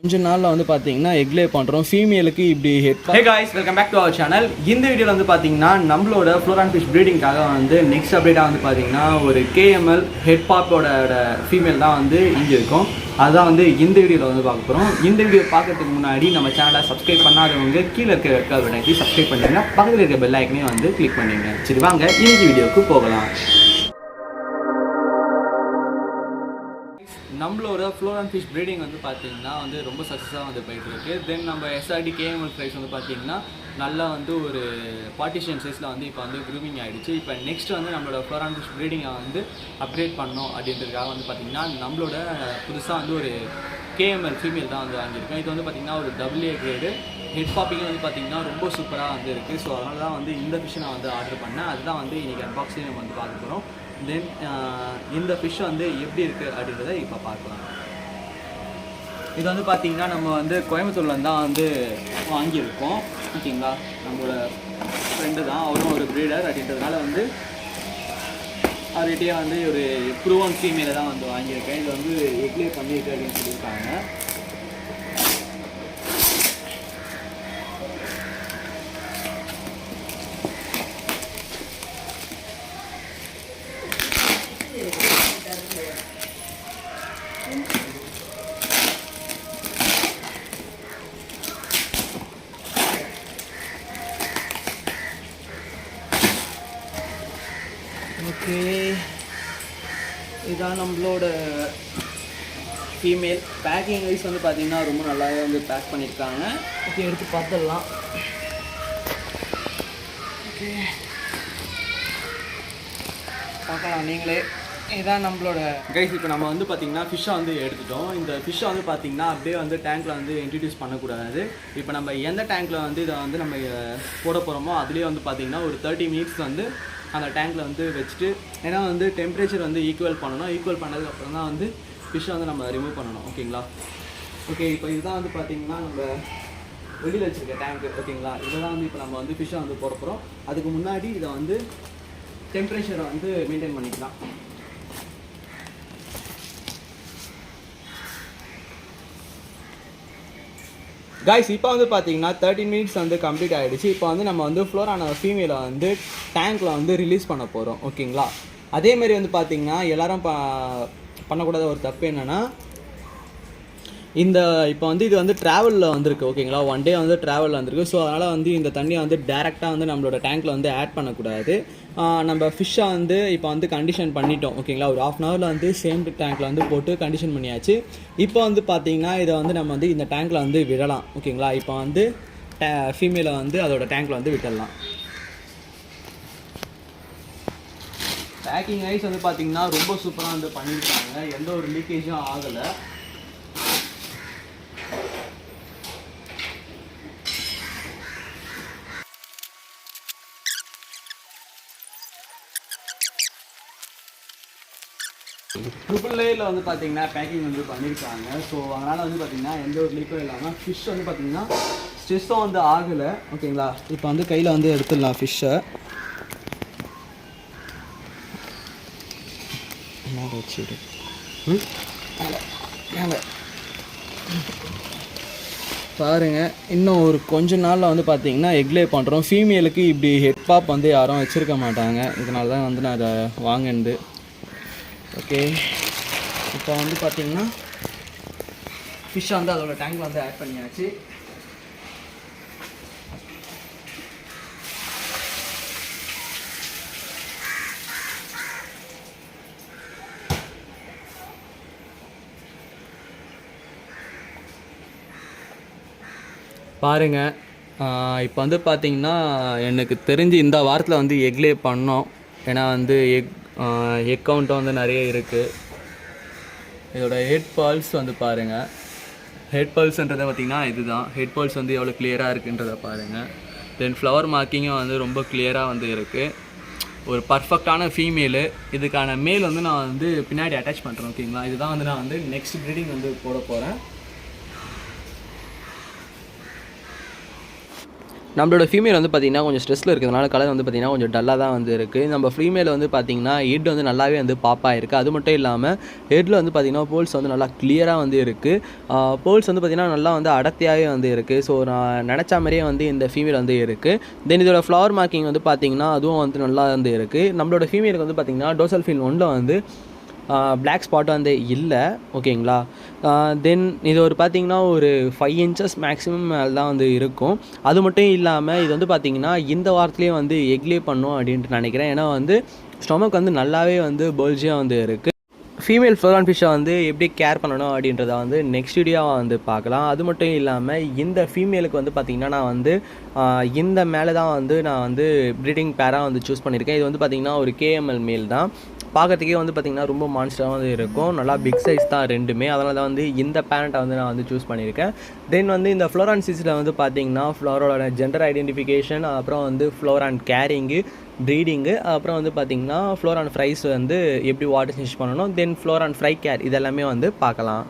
கொஞ்ச நாள்ல வந்து பாத்தீங்கன்னா எக்லே பண்றோம் ஃபீமேலுக்கு இப்படி head. Hey guys, welcome back to our channel. இந்த வீடியோல வந்து பாத்தீங்கன்னா நம்மளோட ஃப்ளோரான் ஃபிஷ் ப்ரீடிங்காக வந்து நெக்ஸ்ட் அப்டேட்டா வந்து பாத்தீங்கன்னா ஒரு KML ஹெட் பாப்போட ஃபீமேல் தான் வந்து இங்க இருக்கும். அதான் வந்து இந்த வீடியோல வந்து பார்க்க போறோம். இந்த வீடியோ பார்க்கிறதுக்கு முன்னாடி நம்ம சேனலை சப்ஸ்கிரைப் பண்ணாதவங்க கீழ இருக்க ரெட் பட்டனை சப்ஸ்கிரைப் பண்ணுங்க, பக்கத்துல இருக்க பெல் ஐக்கனையும் வந்து கிளிக் பண்ணுங்க. சரி வாங்க இந்த வீடியோக்கு போகலாம். நம்மளோட ஃப்ளோரான் ஃபிஷ் ப்ரீடிங் வந்து பார்த்தீங்கன்னா வந்து ரொம்ப சக்ஸஸாக வந்து போயிட்டுருக்கு. தென் நம்ம SRD KML ப்ரைஸ் வந்து பார்த்தீங்கன்னா நல்லா வந்து ஒரு பார்ட்டிஷன் சைஸில் வந்து இப்போ வந்து க்ரூமிங் ஆகிடுச்சு. இப்போ நெக்ஸ்ட் வந்து நம்மளோட ஃப்ளோரான் ஃபிஷ் ப்ரீடிங்கை வந்து அப்கிரேட் பண்ணோம் அப்படின்றதுக்காக வந்து பார்த்திங்கன்னா நம்மளோட புதுசாக வந்து ஒரு KML ஃபீமேல் தான் வந்து வாங்கியிருக்கோம். இது வந்து பார்த்திங்கன்னா ஒரு AA கிரேடு ஹெட் பாப்பிங் வந்து பார்த்திங்கன்னா ரொம்ப சூப்பராக வந்து இருக்குது. ஸோ அதனால தான் வந்து இந்த ஃபிஷ்ஷை நான் வந்து ஆர்டர் பண்ணேன். அதுதான் வந்து இன்றைக்கி அன்பாக்சிங் நம்ம வந்து பார்க்க போகிறோம். தென் இந்த ஃபிஷ் வந்து எப்படி இருக்குது அப்படின்றத இப்போ பார்க்கலாம். இது வந்து பார்த்திங்கன்னா நம்ம வந்து கோயம்புத்தூர்லேருந்து தான் வந்து வாங்கியிருக்கோம். ஓகேங்களா, நம்மளோட ஃப்ரெண்டு தான், அவரும் ஒரு ப்ரீடர் அப்படின்றதுனால வந்து அவர்கிட்டயே வந்து ஒரு ப்ரூவன் ஃபீமேலை தான் வந்து வாங்கியிருக்கேன். இது வந்து எக்லே பண்ணியிருக்கு அப்படின்னு சொல்லியிருக்காங்க. ஓகே, இதான் நம்மளோட ஃபீமேல். பேக்கிங் வைஸ் வந்து பார்த்திங்கன்னா ரொம்ப நல்லாவே வந்து பேக் பண்ணியிருக்காங்க. ஓகே, எடுத்து பார்த்துடலாம். ஓகே, பார்க்கலாம் நீங்களே. இதுதான் நம்மளோட கைஸ். இப்போ நம்ம வந்து பார்த்திங்கன்னா ஃபிஷ்ஷை வந்து எடுத்துட்டோம். இந்த ஃபிஷ்ஷை வந்து பார்த்திங்கன்னா அப்படியே வந்து டேங்க்கில் வந்து இன்ட்ரடியூஸ் பண்ணக்கூடாது. இப்போ நம்ம எந்த டேங்க்கில் வந்து இதை வந்து நம்ம போட போகிறோமோ அதுலேயே வந்து பார்த்திங்கன்னா ஒரு 30 மினிட்ஸ் வந்து அந்த டேங்க்கில் வந்து வச்சுட்டு, ஏன்னா வந்து டெம்பரேச்சர் வந்து ஈக்குவல் பண்ணணும். ஈக்குவல் பண்ணதுக்கப்புறம் தான் வந்து ஃபிஷ்ஷை வந்து நம்ம ரிமூவ் பண்ணணும். ஓகேங்களா. ஓகே, இப்போ இதுதான் வந்து பார்த்திங்கன்னா நம்ம வெளியில் வச்சுருக்க டேங்க்கு. ஓகேங்களா, இதை தான் வந்து இப்போ நம்ம வந்து ஃபிஷ்ஷை வந்து போட போகிறோம். அதுக்கு முன்னாடி இதை வந்து டெம்பரேச்சரை வந்து மெயின்டைன் பண்ணிக்கலாம். கைஸ், இப்போ வந்து பார்த்தீங்கன்னா 13 மினிட்ஸ் வந்து கம்ப்ளீட் ஆகிடுச்சு. இப்போ வந்து நம்ம வந்து ஃப்ளோரான ஃபீமேலை வந்து டேங்க்கில் வந்து ரிலீஸ் பண்ண போகிறோம். ஓகேங்களா. அதேமாரி வந்து பார்த்திங்கன்னா எல்லோரும் பண்ணக்கூடாத ஒரு தப்பு என்னென்னா, இந்த இப்போ வந்து இது வந்து ட்ராவலில் வந்திருக்கு. ஓகேங்களா, ஒன் டே வந்து ட்ராவலில் வந்திருக்கு. ஸோ அதனால் வந்து இந்த தண்ணியை வந்து டேரெக்டாக வந்து நம்மளோட டேங்க்கில் வந்து ஆட் பண்ணக்கூடாது. நம்ம ஃபிஷ்ஷை வந்து இப்போ வந்து கண்டிஷன் பண்ணிட்டோம். ஓகேங்களா, ஒரு 1/2 ஹவரில் வந்து சேம் டேங்க்கில் வந்து போட்டு கண்டிஷன் பண்ணியாச்சு. இப்போ வந்து பார்த்திங்கன்னா இதை வந்து நம்ம வந்து இந்த டேங்க்கில் வந்து விடலாம். ஓகேங்களா, இப்போ வந்து ஃபீமேலை வந்து அதோட டேங்க்கில் வந்து விட்டுடலாம். பேக்கிங் வைஸ் வந்து பார்த்திங்கன்னா ரொம்ப சூப்பராக வந்து பண்ணியிருக்காங்க. எந்த ஒரு லீக்கேஜும் ஆகலை. ட்ரிபிள் ஏல வந்து பார்த்திங்கன்னா பேக்கிங் வந்து பண்ணியிருக்காங்க. ஸோ அதனால் வந்து பார்த்திங்கன்னா எந்த ஒரு லீக்கும் இல்லாமல் ஃபிஷ் வந்து பார்த்திங்கன்னா ஸ்ட்ரெஸ்ஸும் வந்து ஆகலை. ஓகேங்களா, இப்போ வந்து கையில் வந்து எடுத்துடலாம் ஃபிஷ்ஷை. வச்சுட்டு பாருங்கள், இன்னும் ஒரு கொஞ்ச நாளில் வந்து பார்த்திங்கன்னா எக்லே பண்ணுறோம். ஃபீமேலுக்கு இப்படி ஹெட் பாப் வந்து யாரும் வச்சுருக்க மாட்டாங்க. இதனால தான் வந்து நான் அதை வாங்கினது. ஓகே, இப்போ வந்து பார்த்திங்கன்னா ஃபிஷ்ஷை வந்து அதோட டேங்க்கில் வந்து ஆட் பண்ணியாச்சு. பாருங்கள், இப்போ வந்து பார்த்திங்கன்னா எனக்கு தெரிஞ்சு இந்த வாரத்தில் வந்து எக்லே பண்ணோம். ஏன்னா வந்து எக் கவுண்ட்டும் வந்து நிறைய இருக்குது. இதோட ஹெட் பால்ஸ் வந்து பாருங்கள். ஹெட் பால்ஸ்ன்றதை பார்த்திங்கன்னா இதுதான் ஹெட் பால்ஸ் வந்து எவ்வளோ கிளியராக இருக்குன்றதை பாருங்கள். தென் ஃப்ளவர் மார்க்கிங்கும் வந்து ரொம்ப கிளியராக வந்து இருக்குது. ஒரு பர்ஃபெக்டான ஃபீமேலு. இதுக்கான மேல் வந்து நான் வந்து பின்னாடி அட்டாச் பண்ணுறேன். ஓகேங்களா, இதுதான் வந்து நான் வந்து நெக்ஸ்ட் ப்ரீடிங் வந்து போட போகிறேன். நம்மளோட ஃபீமேல் வந்து பார்த்திங்கன்னா கொஞ்சம் ஸ்ட்ரெஸ்ஸில் இருக்கிறதுனால கலர் வந்து பார்த்திங்கன்னா கொஞ்சம் டல்லாக தான் வந்து இருக்குது. நம்ம ஃபீமேல் வந்து பார்த்திங்கன்னா ஹெட் வந்து நல்லாவே வந்து பாப்பாக இருக்குது. அது மட்டும் இல்லாமல் ஹெட்டில் வந்து பார்த்திங்கன்னா போல்ஸ் வந்து நல்லா கிளியராக வந்து இருக்குது. போல்ஸ் வந்து பார்த்திங்கன்னா நல்லா வந்து அடர்த்தியாகவே வந்து இருக்குது. ஸோ நான் நினச்ச மாதிரியே வந்து இந்த ஃபீமேல் வந்து இருக்குது. தென் இதோட ஃப்ளவர் மார்க்கிங் வந்து பார்த்திங்கன்னா அதுவும் வந்து நல்லா வந்து இருக்குது. நம்மளோட ஃபீமேலுக்கு வந்து பார்த்திங்கன்னா டோர்சல் ஃபின் 1ல் வந்து பிளாக் ஸ்பாட் வந்து இல்லை. ஓகேங்களா. தென் இது ஒரு பார்த்திங்கன்னா ஒரு 5 inches மேக்ஸிமம் மேலே தான் வந்து இருக்கும். அது மட்டும் இல்லாமல் இது வந்து பார்த்திங்கன்னா இந்த வாரத்துலேயே வந்து எக்லே பண்ணும் அப்படின்ட்டு நினைக்கிறேன். ஏன்னா வந்து ஸ்டொமக் வந்து நல்லாவே வந்து பல்ஜியாக வந்து இருக்குது. ஃபீமேல் ஃப்ளோரான் ஃபிஷ்ஷை வந்து எப்படி கேர் பண்ணணும் அப்படின்றத வந்து நெக்ஸ்ட் வீடியோவாக வந்து பார்க்கலாம். அது மட்டும் இல்லாமல் இந்த ஃபீமேலுக்கு வந்து பார்த்திங்கன்னா நான் வந்து இந்த மேலே தான் வந்து நான் வந்து ப்ரீடிங் பேராக வந்து சூஸ் பண்ணியிருக்கேன். இது வந்து பார்த்திங்கன்னா ஒரு KML மேல் தான். பார்க்கறதுக்கே வந்து பார்த்திங்கன்னா ரொம்ப மான்ஸ்டராக வந்து இருக்கும். நல்லா பிக் சைஸ் தான் ரெண்டுமே. அதனால தான் வந்து இந்த பேரண்ட்டை வந்து நான் வந்து சூஸ் பண்ணியிருக்கேன். தென் வந்து இந்த ஃப்ளோரான் சீஸில் வந்து பார்த்திங்கன்னா ஃப்ளவரோட ஜெண்டர் ஐடென்டிஃபிகேஷன், அப்புறம் வந்து ஃப்ளோரான் கேரிங்கு, ப்ரீடிங்கு, அப்புறம் வந்து பார்த்திங்கன்னா ஃப்ளோரான் ஃப்ரைஸ் வந்து எப்படி வாட்டர் சேஞ்ச் பண்ணணும், தென் ஃப்ளோரான் ஃப்ரை கேர் இதெல்லாமே வந்து பார்க்கலாம்.